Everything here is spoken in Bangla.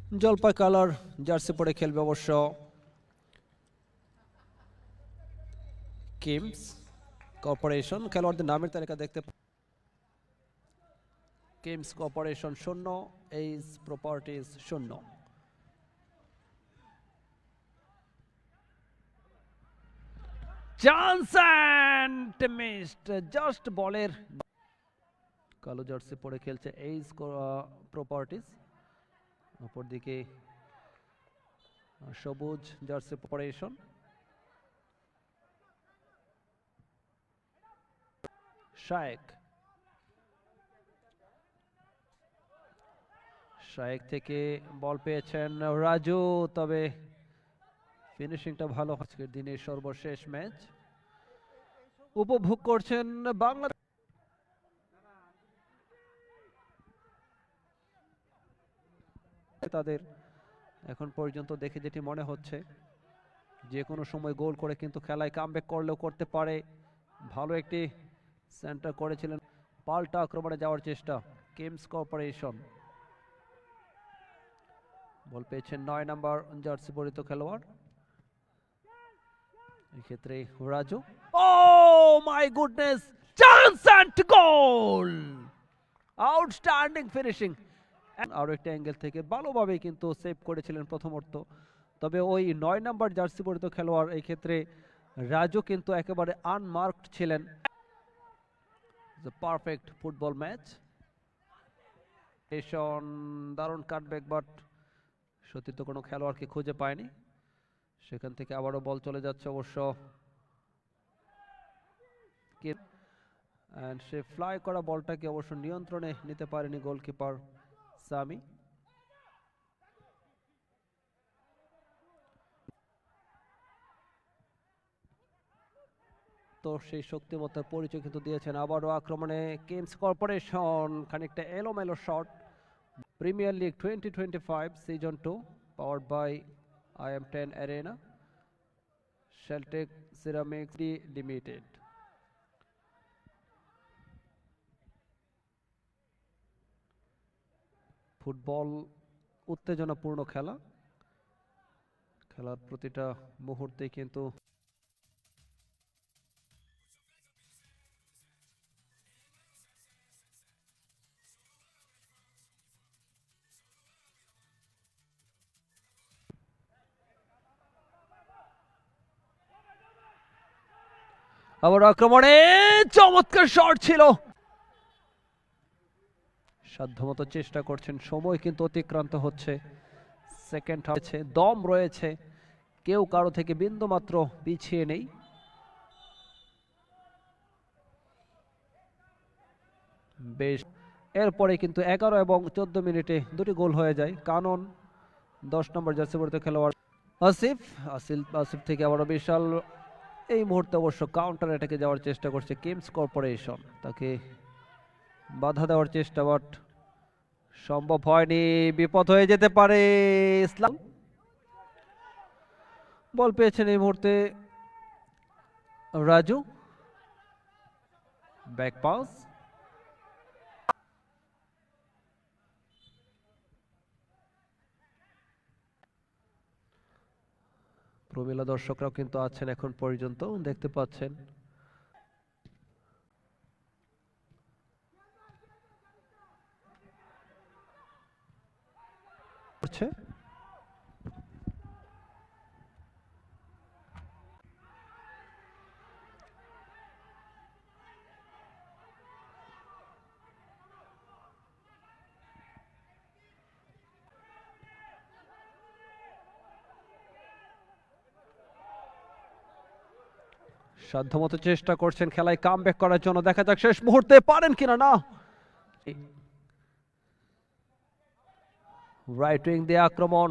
জলপাই কালার জার্সি পরে খেলবে অবশ্য কিমস কর্পোরেশন। খেলোয়াড়দের নামের তালিকা দেখতে KIMS corporation 0, H properties 0। Chance and missed, just বলের। কালো জার্সি পরে খেলছে এইচ প্রপার্টিজ, অপরদিকে সবুজ জার্সি কর্পোরেশন। শায়েক থেকে বল পেয়েছেন রাজু, তবে ফিনিশিংটা ভালো। আজকের দিনের সর্বশেষ ম্যাচ উপভোগ করছেন বাংলাদেশ। তাদের এখন পর্যন্ত দেখে যেটি মনে হচ্ছে, যে কোনো সময় গোল করে কিন্তু খেলায় কামব্যাক করলেও করতে পারে। ভালো একটি সেন্টার করেছিলেন, পাল্টা আক্রমণে যাওয়ার চেষ্টা কিমস কর্পোরেশন। বল পেয়েছেন 9 নম্বর জার্সি পরিহিত খেলোয়াড়, এই ক্ষেত্রে Raju. Oh my goodness, chance and goal! Outstanding finishing. আরো একটা অ্যাঙ্গেল থেকে ভালোভাবে কিন্তু সেভ করেছিলেন প্রথমত, তবে ওই 9 নম্বর জার্সি পরিহিত খেলোয়াড় এই ক্ষেত্রে রাজু কিন্তু একেবারে আনমার্কড ছিলেন। Perfect football match. দারুণ কাটব্যাক, বাট সতীর্থ কোনো খেলোয়াড়কে খুঁজে পায়নি। সেখান থেকে আবারও বল চলে যাচ্ছে অবশ্য, সে ফ্লাই করা বলটাকে অবশ্য নিয়ন্ত্রণে নিতে পারেনি গোলকিপার সামি। তো সেই শক্তিমত্তার পরিচয় কিন্তু দিয়েছেন। আবারও আক্রমণে কিমস কর্পোরেশন, খানিকটা এলোমেলো shot. Premier league 2025 season 2 powered by IM10 arena, Sheltech ceramics limited. Football উত্তেজনাপূর্ণ খেলা, খেলার প্রতিটা মুহূর্তে কিন্তু আবার আক্রমণে চমৎকার শট ছিল, সাধ্যমতো চেষ্টা করছেন, সময় কিন্তু অতিক্রান্ত হচ্ছে। সেকেন্ড হচ্ছে, দম রয়েছে, কেউ কারো থেকে বিন্দু মাত্র পিছিয়ে নেই। বেশ, এরপরে কিন্তু 11 এবং 14 মিনিটে দুটি গোল হয়ে যায়। কানন 10 নম্বর জার্সি পরিহিত খেলোয়াড় আসিফ থেকে আবারও বিশাল। এই মুহূর্তে অবশ্য কাউন্টার অ্যাটাকে যাওয়ার চেষ্টা করছে কিমস কর্পোরেশন, তাকে বাধা দেওয়ার চেষ্টা, বাট সম্ভব হয়নি, বিপদ হয়ে যেতে পারে। ইসলাম বল পেয়েছেন এই মুহূর্তে রাজু, ব্যাক পাস। প্রমিলা দর্শকরাও কিন্তু আছেন এখন পর্যন্ত, দেখতে পাচ্ছেন। সাধ্যমতো চেষ্টা করছেন খেলায় কামব্যাক করার জন্য, দেখা যাক শেষ মুহূর্তে পারেন কিনা। না, রাইট উইং দিয়ে আক্রমণ।